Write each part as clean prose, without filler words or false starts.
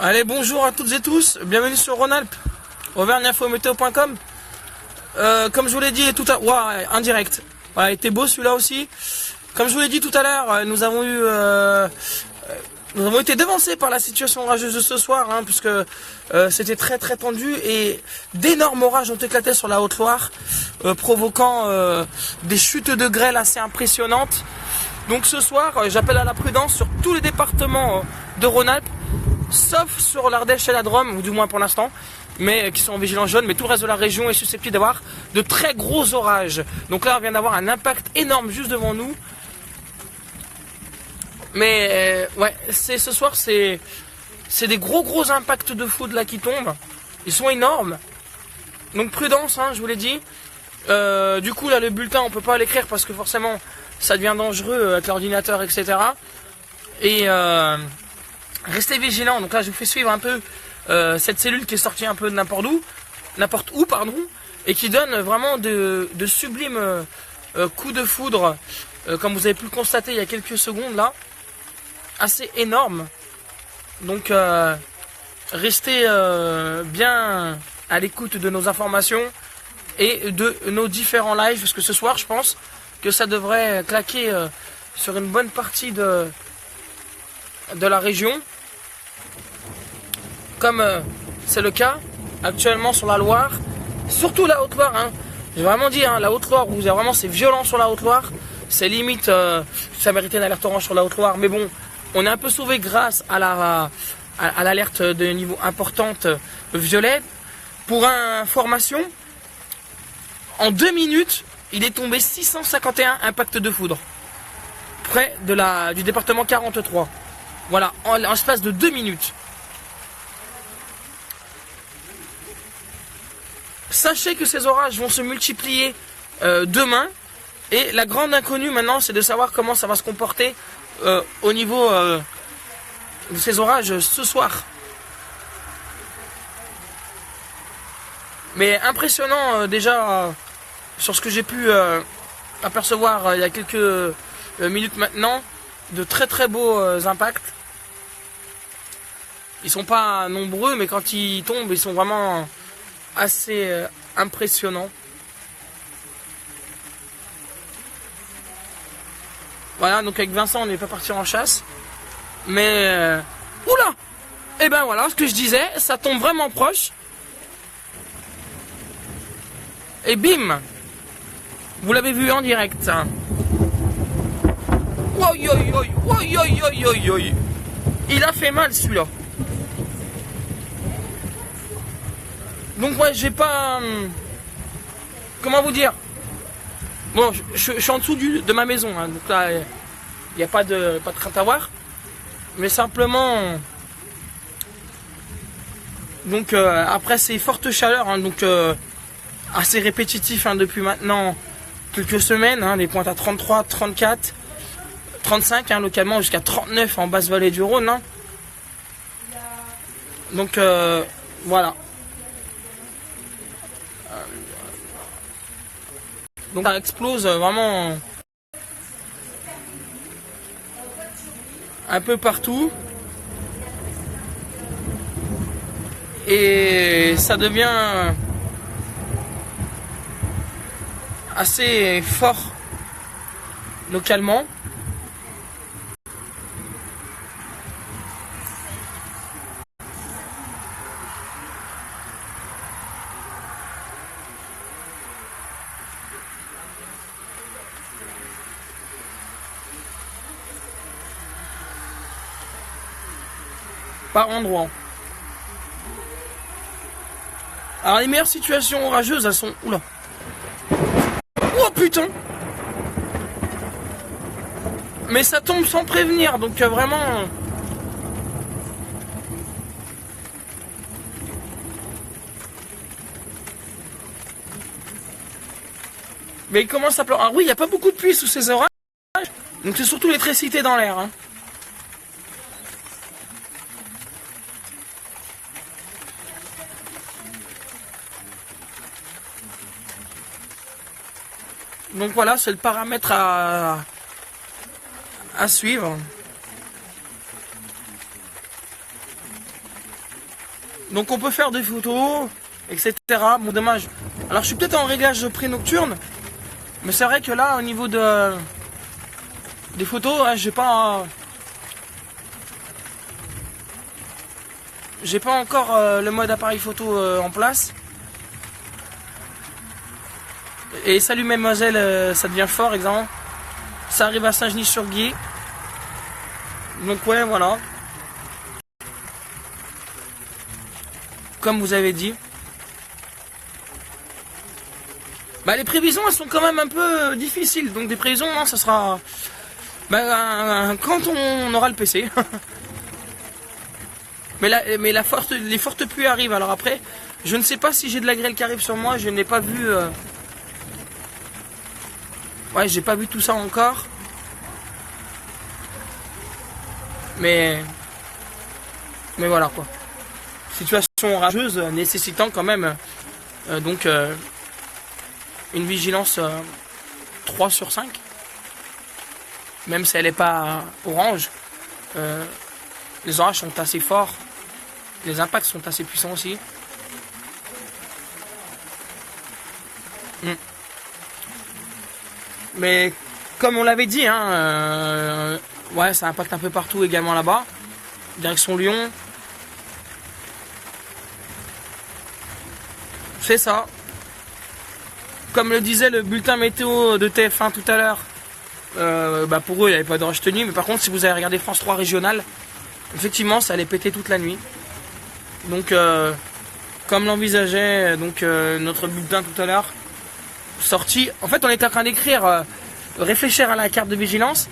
Allez, bonjour à toutes et tous, bienvenue sur Rhône-Alpes, auvergne-info-météo.com. Comme je vous l'ai dit tout à l'heure, ouais, indirect, voilà, il était beau celui-là aussi. Comme je vous l'ai dit tout à l'heure, nous avons été devancés par la situation orageuse de ce soir, hein, puisque c'était très très tendu et d'énormes orages ont éclaté sur la Haute-Loire, provoquant des chutes de grêle assez impressionnantes. Donc ce soir, j'appelle à la prudence sur tous les départements de Rhône-Alpes, sauf sur l'Ardèche et la Drôme, ou du moins pour l'instant, mais qui sont en vigilance jaune, mais tout le reste de la région est susceptible d'avoir de très gros orages. Donc là, on vient d'avoir un impact énorme juste devant nous. Mais ouais, ce soir, c'est des gros impacts de foudre là qui tombent. Ils sont énormes. Donc prudence, hein, je vous l'ai dit. Du coup, là, le bulletin, on peut pas l'écrire parce que forcément, ça devient dangereux avec l'ordinateur, etc. Et restez vigilants. Donc là, je vous fais suivre un peu cette cellule qui est sortie un peu de n'importe où, pardon, et qui donne vraiment de sublimes coups de foudre, comme vous avez pu le constater il y a quelques secondes là, assez énorme. Donc restez bien à l'écoute de nos informations et de nos différents lives, parce que ce soir, je pense que ça devrait claquer sur une bonne partie de la région, comme c'est le cas actuellement sur la Loire, surtout la Haute-Loire, hein. J'ai vraiment dit, hein, la Haute-Loire, où vraiment c'est violent sur la Haute-Loire, c'est limite, ça méritait une alerte orange sur la Haute-Loire, mais bon, on est un peu sauvé grâce à l'alerte de niveau importante violet. Pour information, en 2 minutes, il est tombé 651 impacts de foudre près du département 43. Voilà, en l'espace de 2 minutes. Sachez que ces orages vont se multiplier demain. Et la grande inconnue maintenant, c'est de savoir comment ça va se comporter au niveau de ces orages ce soir. Mais impressionnant déjà sur ce que j'ai pu apercevoir il y a quelques minutes maintenant, de très beaux impacts. Ils sont pas nombreux, mais quand ils tombent, ils sont vraiment assez impressionnants. Voilà, donc avec Vincent, on n'est pas parti en chasse. Mais oula! Et ben voilà, ce que je disais, ça tombe vraiment proche. Et bim! Vous l'avez vu en direct. Il a fait mal celui-là. Donc ouais, j'ai pas... comment vous dire? Bon, je suis en dessous de ma maison, hein, donc là, il n'y a pas de crainte à voir. Mais simplement... donc après ces fortes chaleurs, hein, donc assez répétitif, hein, depuis maintenant quelques semaines, hein, les pointes à 33, 34, 35, hein, localement jusqu'à 39 en basse vallée du Rhône. Hein. Donc voilà. Donc ça explose vraiment un peu partout. Et ça devient assez fort localement. Par endroit. Alors les meilleures situations orageuses, elles sont... oula. Oh putain. Mais ça tombe sans prévenir, donc vraiment... Mais il commence à pleurer. Ah oui, il n'y a pas beaucoup de pluie sous ces orages. Donc c'est surtout l'électricité dans l'air. Hein. Donc voilà, c'est le paramètre à suivre. Donc on peut faire des photos, etc. Bon, dommage. Alors je suis peut-être en réglage pré-nocturne, mais c'est vrai que là, au niveau des photos, hein, j'ai pas encore le mode appareil photo en place. Et salut mademoiselle, ça devient fort, exemple. Ça arrive à Saint-Genis-sur-Guiers. Donc ouais, voilà. Comme vous avez dit. Bah, les prévisions, elles sont quand même un peu difficiles. Donc des prévisions, non, ça sera quand on aura le PC. mais les fortes pluies arrivent. Alors après, je ne sais pas si j'ai de la grêle qui arrive sur moi. Je n'ai pas vu... Ouais, j'ai pas vu tout ça encore. Mais voilà quoi. Situation orageuse nécessitant quand même une vigilance 3 sur 5. Même si elle n'est pas orange. Les orages sont assez forts. Les impacts sont assez puissants aussi. Mais comme on l'avait dit, hein, ouais, ça impacte un peu partout également là-bas. Direction Lyon. C'est ça. Comme le disait le bulletin météo de TF1 tout à l'heure, pour eux il n'y avait pas d'orage tenu. Mais par contre, si vous avez regardé France 3 régional, effectivement ça allait péter toute la nuit. Donc comme l'envisageait notre bulletin tout à l'heure, sorti. En fait, on était en train d'écrire, réfléchir à la carte de vigilance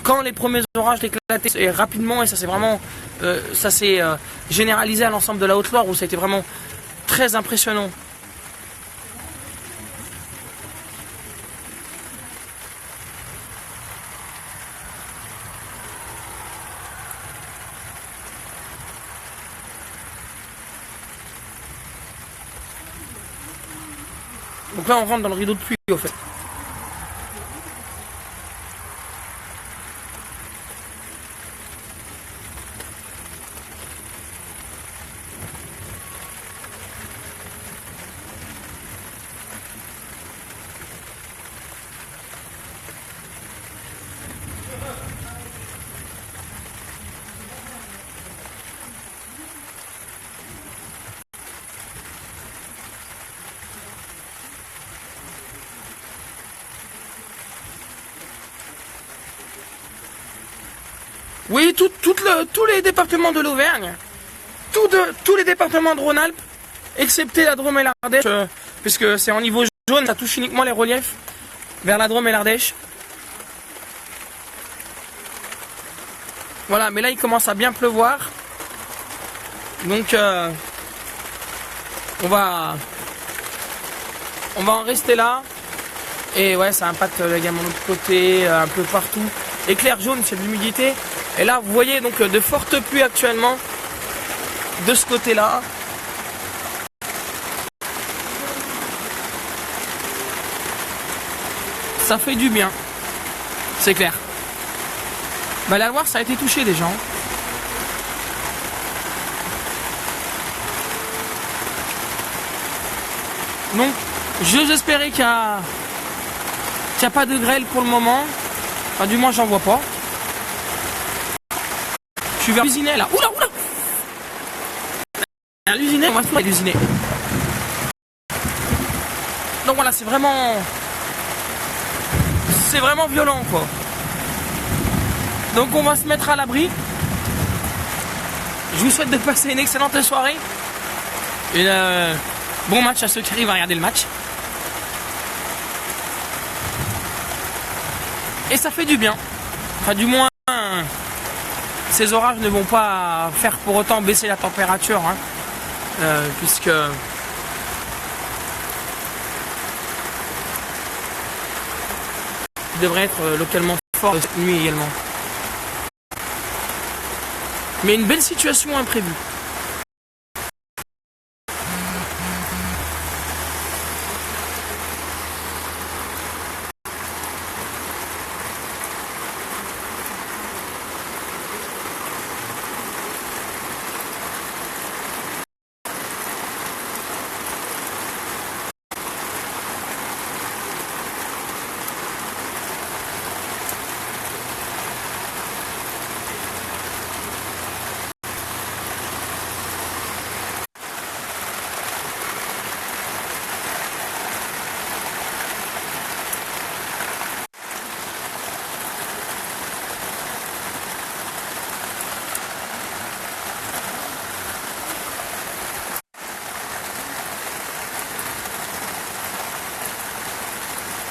quand les premiers orages éclataient et rapidement, et ça s'est vraiment généralisé à l'ensemble de la Haute-Loire où ça a été vraiment très impressionnant. Donc là on rentre dans le rideau de pluie au fait. Oui, tous les départements de l'Auvergne, tous les départements de Rhône-Alpes, excepté la Drôme et l'Ardèche, puisque c'est en niveau jaune, ça touche uniquement les reliefs vers la Drôme et l'Ardèche. Voilà, mais là il commence à bien pleuvoir, donc on va en rester là. Et ouais, ça impacte également de l'autre côté, un peu partout. Éclair jaune, c'est de l'humidité. Et là, vous voyez donc de fortes pluies actuellement de ce côté-là. Ça fait du bien, c'est clair. Bah, la Loire, ça a été touché déjà. Donc, j'ose espérer qu'il n'y a pas de grêle pour le moment. Enfin, du moins, j'en vois pas. Je suis vers l'usinet là. Oula. L'usinet, on va se faire l'usinet. Donc voilà, c'est vraiment violent quoi. Donc on va se mettre à l'abri. Je vous souhaite de passer une excellente soirée. Et bon match à ceux qui arrivent à regarder le match. Et ça fait du bien. Enfin, du moins, ces orages ne vont pas faire pour autant baisser la température, hein, puisque il devrait être localement fort cette nuit également. Mais une belle situation imprévue.